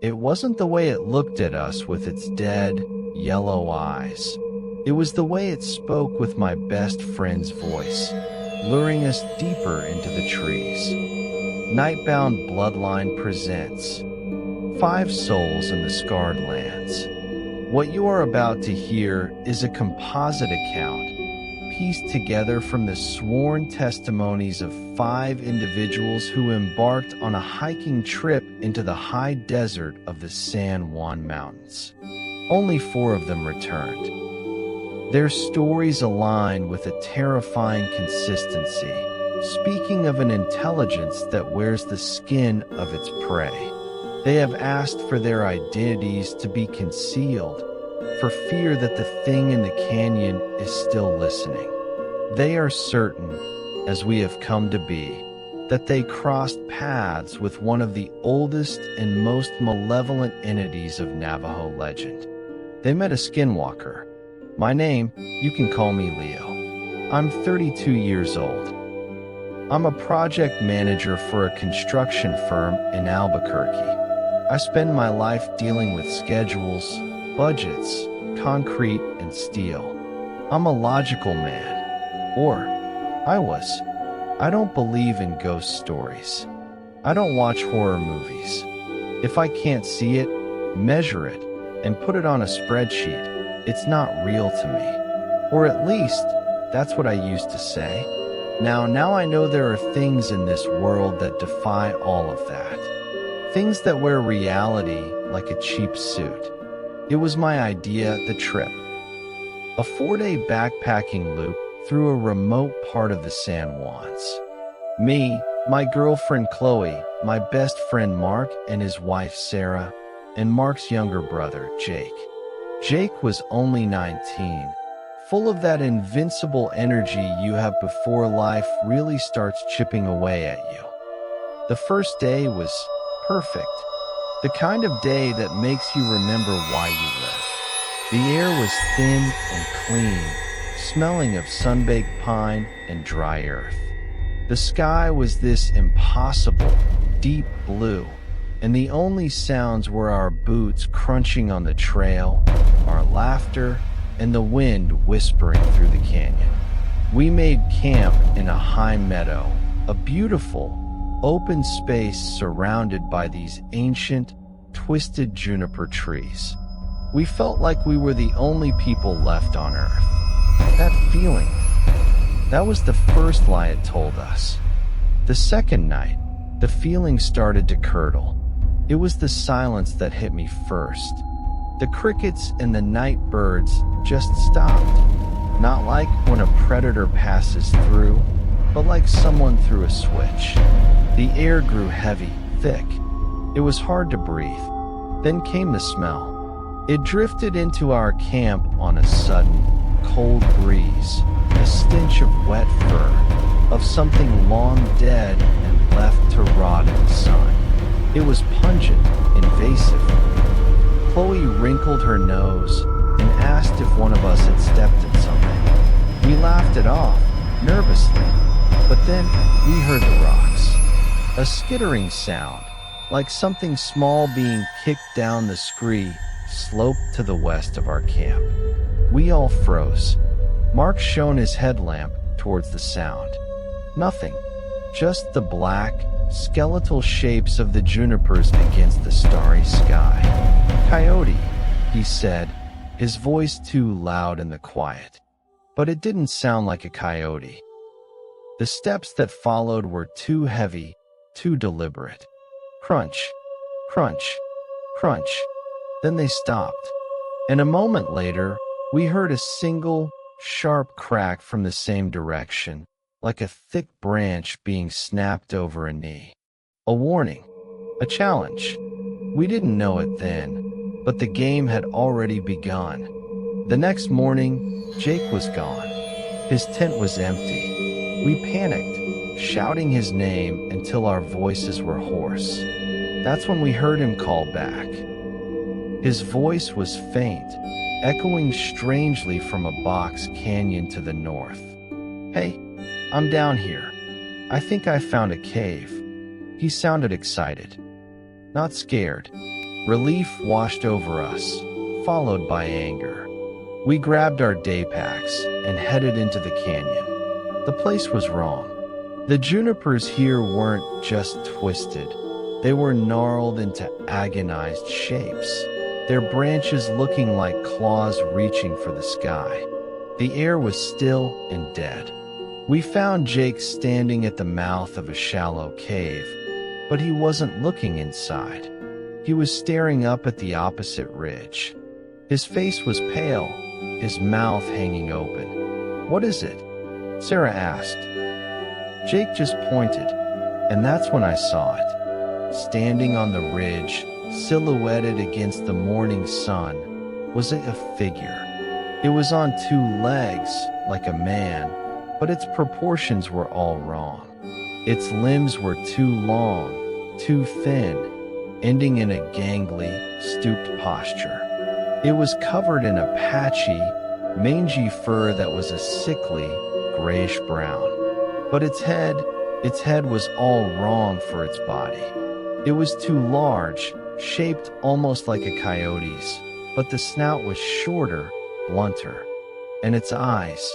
It wasn't the way it looked at us with its dead, yellow eyes. It was the way it spoke with my best friend's voice, luring us deeper into the trees. Nightbound Bloodline presents Five Souls in the Scarred Lands. What you are about to hear is a composite account pieced together from the sworn testimonies of 5 individuals who embarked on a hiking trip into the high desert of the San Juan Mountains. Only 4 of them returned. Their stories align with a terrifying consistency, speaking of an intelligence that wears the skin of its prey. They have asked for their identities to be concealed, for fear that the thing in the canyon is still listening. They are certain, as we have come to be, that they crossed paths with one of the oldest and most malevolent entities of Navajo legend. They met a skinwalker. My name, you can call me Leo. I'm 32 years old. I'm a project manager for a construction firm in Albuquerque. I spend my life dealing with schedules, budgets, concrete, and steel. I'm a logical man. Or, I was. I don't believe in ghost stories. I don't watch horror movies. If I can't see it, measure it, and put it on a spreadsheet, it's not real to me. Or at least, that's what I used to say. Now I know there are things in this world that defy all of that. Things that wear reality like a cheap suit. It was my idea, the trip. A 4-day backpacking loop through a remote part of the San Juans. Me, my girlfriend Chloe, my best friend Mark and his wife Sarah, and Mark's younger brother Jake. Jake was only 19, full of that invincible energy you have before life really starts chipping away at you. The first day was perfect. The kind of day that makes you remember why you live. The air was thin and clean, smelling of sun-baked pine and dry earth. The sky was this impossible, deep blue, and the only sounds were our boots crunching on the trail, our laughter, and the wind whispering through the canyon. We made camp in a high meadow, a beautiful, open space surrounded by these ancient, twisted juniper trees. We felt like we were the only people left on Earth. That feeling, that was the first lie it told us. The second night, the feeling started to curdle. It was the silence that hit me first. The crickets and the night birds just stopped. Not like when a predator passes through, but like someone threw a switch. The air grew heavy, thick. It was hard to breathe. Then came the smell. It drifted into our camp on a sudden, cold breeze, a stench of wet fur, of something long dead and left to rot in the sun. It was pungent, invasive. Chloe wrinkled her nose and asked if one of us had stepped in something. We laughed it off, nervously, but then we heard the rocks. A skittering sound, like something small being kicked down the scree slope to the west of our camp. We all froze. Mark shone his headlamp towards the sound. Nothing, just the black, skeletal shapes of the junipers against the starry sky. "Coyote," he said, his voice too loud in the quiet. But it didn't sound like a coyote. The steps that followed were too heavy, too deliberate. Crunch, crunch, crunch. Then they stopped. And a moment later, we heard a single, sharp crack from the same direction, like a thick branch being snapped over a knee. A warning, a challenge. We didn't know it then, but the game had already begun. The next morning, Jake was gone. His tent was empty. We panicked, shouting his name until our voices were hoarse. That's when we heard him call back. His voice was faint, echoing strangely from a box canyon to the north. "Hey, I'm down here. I think I found a cave." He sounded excited. Not scared, Relief washed over us, followed by anger. We grabbed our day packs and headed into the canyon. The place was wrong. The junipers here weren't just twisted. They were gnarled into agonized shapes, their branches looking like claws reaching for the sky. The air was still and dead. We found Jake standing at the mouth of a shallow cave, but he wasn't looking inside. He was staring up at the opposite ridge. His face was pale, his mouth hanging open. "What is it?" Sarah asked. Jake just pointed, and that's when I saw it. Standing on the ridge, silhouetted against the morning sun, was a figure. It was on two legs, like a man, but its proportions were all wrong. Its limbs were too long, too thin, ending in a gangly, stooped posture. It was covered in a patchy, mangy fur that was a sickly, grayish-brown. But its head was all wrong for its body. It was too large, shaped almost like a coyote's, but the snout was shorter, blunter. And its eyes,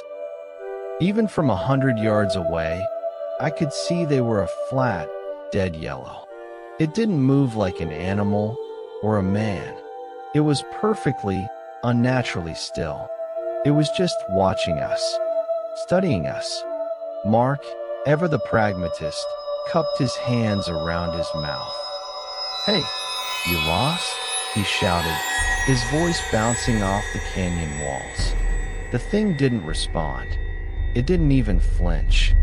even from 100 yards away, I could see they were a flat, dead yellow. It didn't move like an animal or a man. It was perfectly, unnaturally still. It was just watching us, studying us. Mark, ever the pragmatist, cupped his hands around his mouth. "Hey, you lost?" he shouted, his voice bouncing off the canyon walls. The thing didn't respond. It didn't even flinch.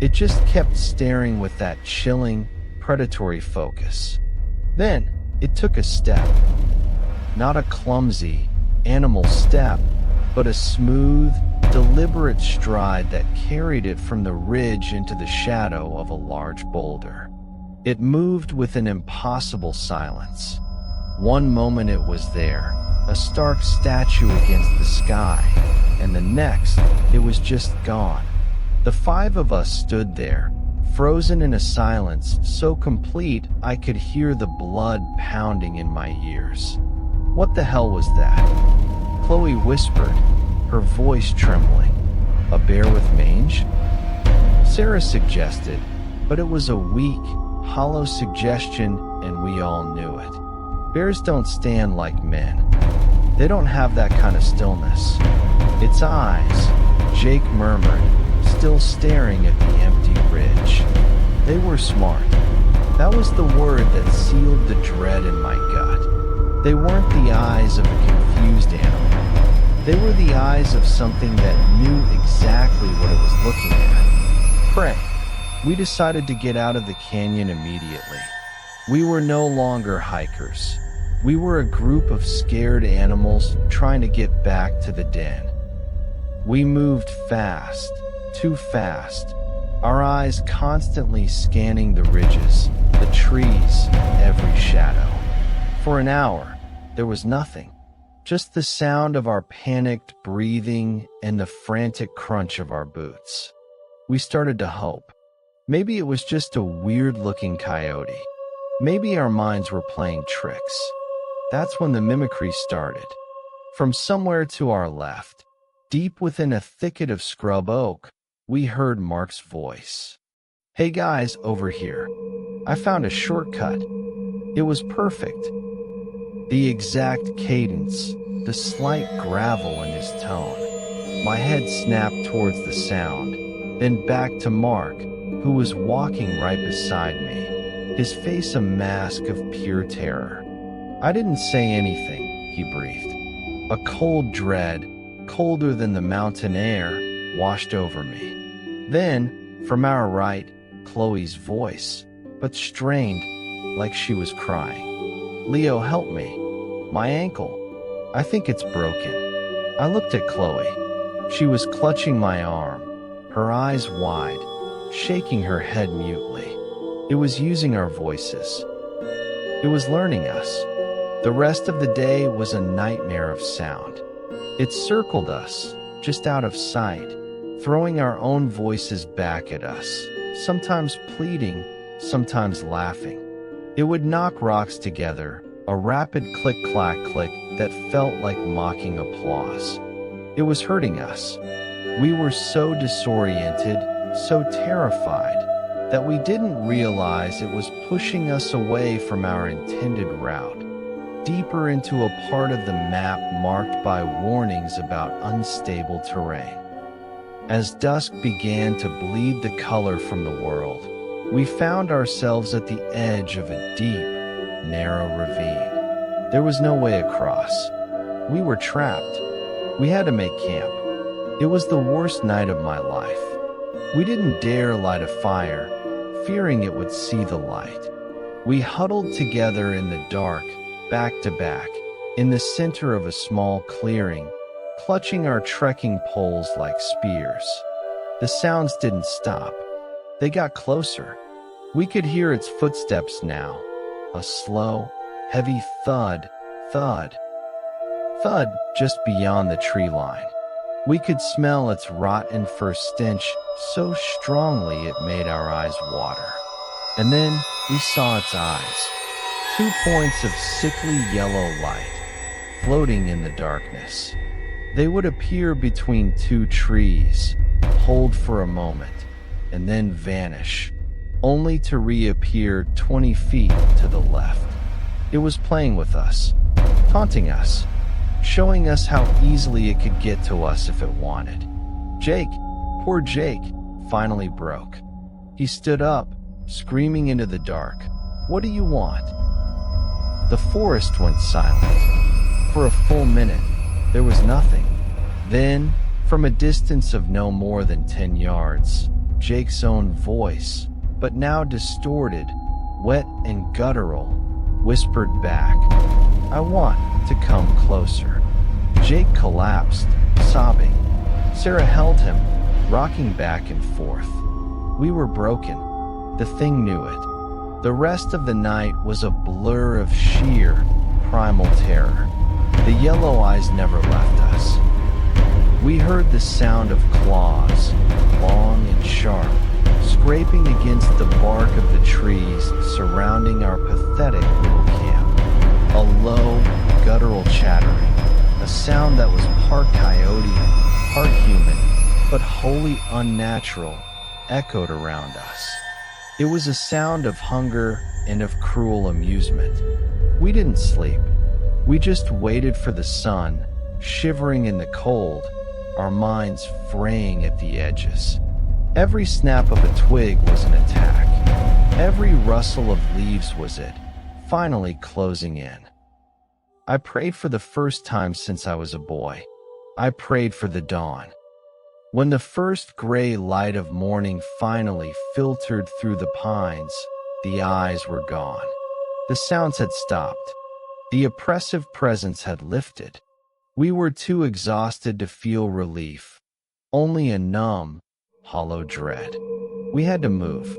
It just kept staring with that chilling, predatory focus. Then, it took a step. Not a clumsy, animal step, but a smooth, deliberate stride that carried it from the ridge into the shadow of a large boulder. It moved with an impossible silence. One moment it was there, a stark statue against the sky, and the next, it was just gone. The five of us stood there, frozen in a silence so complete I could hear the blood pounding in my ears. "What the hell was that?" Chloe whispered, her voice trembling. "A bear with mange?" Sarah suggested, but it was a weak, hollow suggestion and we all knew it. Bears don't stand like men. They don't have that kind of stillness. Its eyes, Jake murmured, still staring at the empty ridge. They were smart. That was the word that sealed the dread in my gut. They weren't the eyes of a confused animal. They were the eyes of something that knew exactly what it was looking at. Pray. We decided to get out of the canyon immediately. We were no longer hikers. We were a group of scared animals trying to get back to the den. We moved fast, too fast, our eyes constantly scanning the ridges, the trees, every shadow. For an hour, there was nothing, just the sound of our panicked breathing and the frantic crunch of our boots. We started to hope. Maybe it was just a weird-looking coyote. Maybe our minds were playing tricks. That's when the mimicry started. From somewhere to our left, deep within a thicket of scrub oak, we heard Mark's voice. "Hey guys, over here. I found a shortcut." It was perfect. The exact cadence, the slight gravel in his tone. My head snapped towards the sound, then back to Mark, who was walking right beside me, his face a mask of pure terror. "I didn't say anything," he breathed. A cold dread, colder than the mountain air, washed over me. Then, from our right, Chloe's voice, but strained, like she was crying. "Leo, help me. My ankle. I think it's broken." I looked at Chloe. She was clutching my arm, her eyes wide, shaking her head mutely. It was using our voices. It was learning us. The rest of the day was a nightmare of sound. It circled us, just out of sight, throwing our own voices back at us, sometimes pleading, sometimes laughing. It would knock rocks together, a rapid click-clack-click that felt like mocking applause. It was hurting us. We were so disoriented, so terrified, that we didn't realize it was pushing us away from our intended route, deeper into a part of the map marked by warnings about unstable terrain. As dusk began to bleed the color from the world, we found ourselves at the edge of a deep, narrow ravine. There was no way across. We were trapped. We had to make camp. It was the worst night of my life. We didn't dare light a fire, fearing it would see the light. We huddled together in the dark, back to back, in the center of a small clearing, clutching our trekking poles like spears. The sounds didn't stop. They got closer. We could hear its footsteps now. A slow, heavy thud, thud, thud just beyond the tree line. We could smell its rotten fur stench so strongly it made our eyes water. And then we saw its eyes, 2 points of sickly yellow light, floating in the darkness. They would appear between 2 trees, hold for a moment, and then vanish, only to reappear 20 feet to the left. It was playing with us, taunting us, showing us how easily it could get to us if it wanted. Jake, poor Jake, finally broke. He stood up, screaming into the dark. "What do you want?" The forest went silent. For a full minute, there was nothing. Then, from a distance of no more than 10 yards, Jake's own voice, but now distorted, wet and guttural, whispered back, "I want to come closer." Jake collapsed, sobbing. Sarah held him, rocking back and forth. We were broken. The thing knew it. The rest of the night was a blur of sheer, primal terror. The yellow eyes never left us. We heard the sound of claws, long and sharp, scraping against the bark of the trees surrounding our pathetic little camp. A low, guttural chattering, a sound that was part coyote, part human, but wholly unnatural, echoed around us. It was a sound of hunger and of cruel amusement. We didn't sleep. We just waited for the sun, shivering in the cold, our minds fraying at the edges. Every snap of a twig was an attack. Every rustle of leaves was it, finally closing in. I prayed for the first time since I was a boy. I prayed for the dawn. When the first gray light of morning finally filtered through the pines, the eyes were gone. The sounds had stopped. The oppressive presence had lifted. We were too exhausted to feel relief, only a numb, hollow dread. We had to move.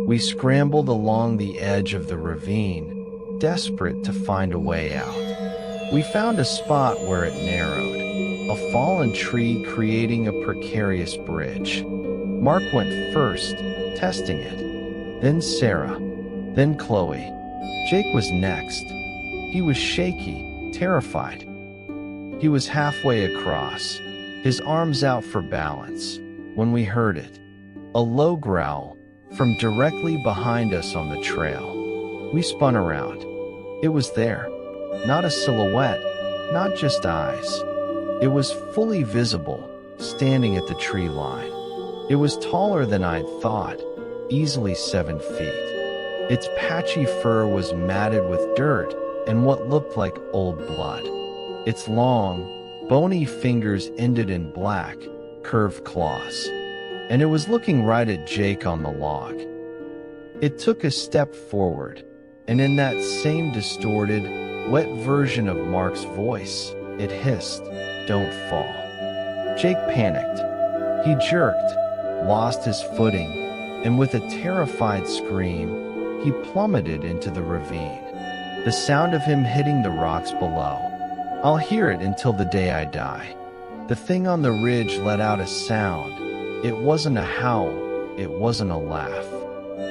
We scrambled along the edge of the ravine, desperate to find a way out. We found a spot where it narrowed, a fallen tree creating a precarious bridge. Mark went first, testing it. Then Sarah. Then Chloe. Jake was next. He was shaky, terrified. He was halfway across, his arms out for balance, when we heard it. A low growl from directly behind us on the trail. We spun around. It was there. Not a silhouette, not just eyes. It was fully visible, standing at the tree line. It was taller than I'd thought, easily 7 feet. Its patchy fur was matted with dirt and what looked like old blood. Its long, bony fingers ended in black, curved claws. And it was looking right at Jake on the log. It took a step forward, and in that same distorted, wet version of Mark's voice, it hissed, "Don't fall." Jake panicked. He jerked, lost his footing, and with a terrified scream, he plummeted into the ravine. The sound of him hitting the rocks below. I'll hear it until the day I die. The thing on the ridge let out a sound. It wasn't a howl. It wasn't a laugh.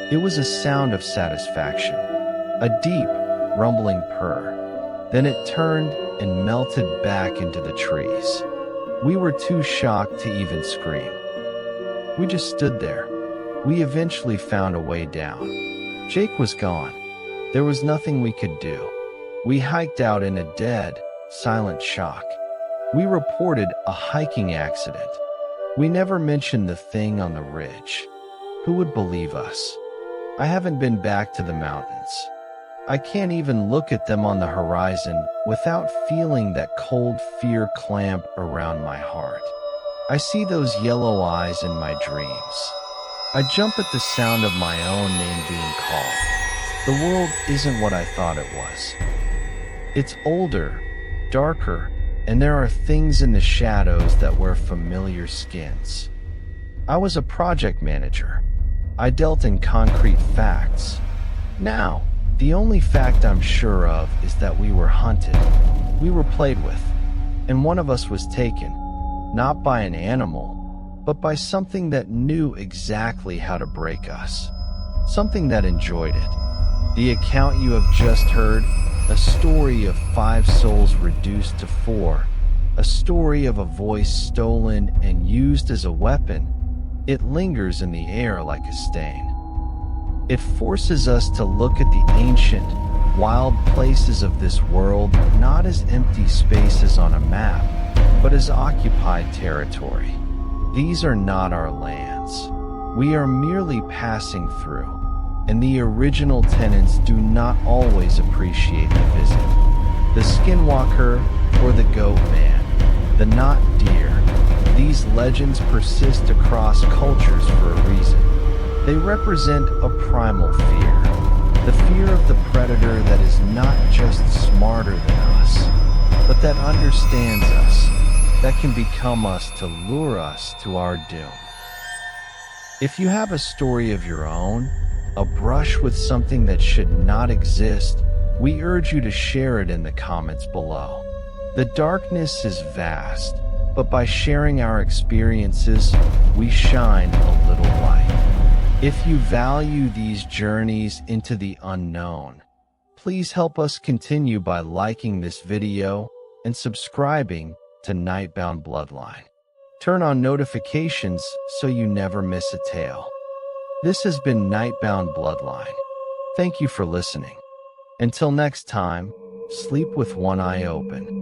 It was a sound of satisfaction. A deep, rumbling purr. Then it turned and melted back into the trees. We were too shocked to even scream. We just stood there. We eventually found a way down. Jake was gone. There was nothing we could do. We hiked out in a dead, silent shock. We reported a hiking accident. We never mentioned the thing on the ridge. Who would believe us? I haven't been back to the mountains. I can't even look at them on the horizon without feeling that cold fear clamp around my heart. I see those yellow eyes in my dreams. I jump at the sound of my own name being called. The world isn't what I thought it was. It's older, darker, and there are things in the shadows that wear familiar skins. I was a project manager. I dealt in concrete facts. Now, the only fact I'm sure of is that we were hunted. We were played with. And one of us was taken, not by an animal, but by something that knew exactly how to break us. Something that enjoyed it. The account you have just heard, a story of 5 souls reduced to 4, a story of a voice stolen and used as a weapon, it lingers in the air like a stain. It forces us to look at the ancient, wild places of this world not as empty spaces on a map, but as occupied territory. These are not our lands. We are merely passing through, and the original tenants do not always appreciate the visit. The Skinwalker or the Goat Man, the not deer. These legends persist across cultures for a reason. They represent a primal fear, the fear of the predator that is not just smarter than us, but that understands us, that can become us to lure us to our doom. If you have a story of your own, a brush with something that should not exist, we urge you to share it in the comments below. The darkness is vast, but by sharing our experiences, we shine a little light. If you value these journeys into the unknown, please help us continue by liking this video and subscribing to Nightbound Bloodline. Turn on notifications so you never miss a tale. This has been Nightbound Bloodline. Thank you for listening. Until next time, sleep with one eye open.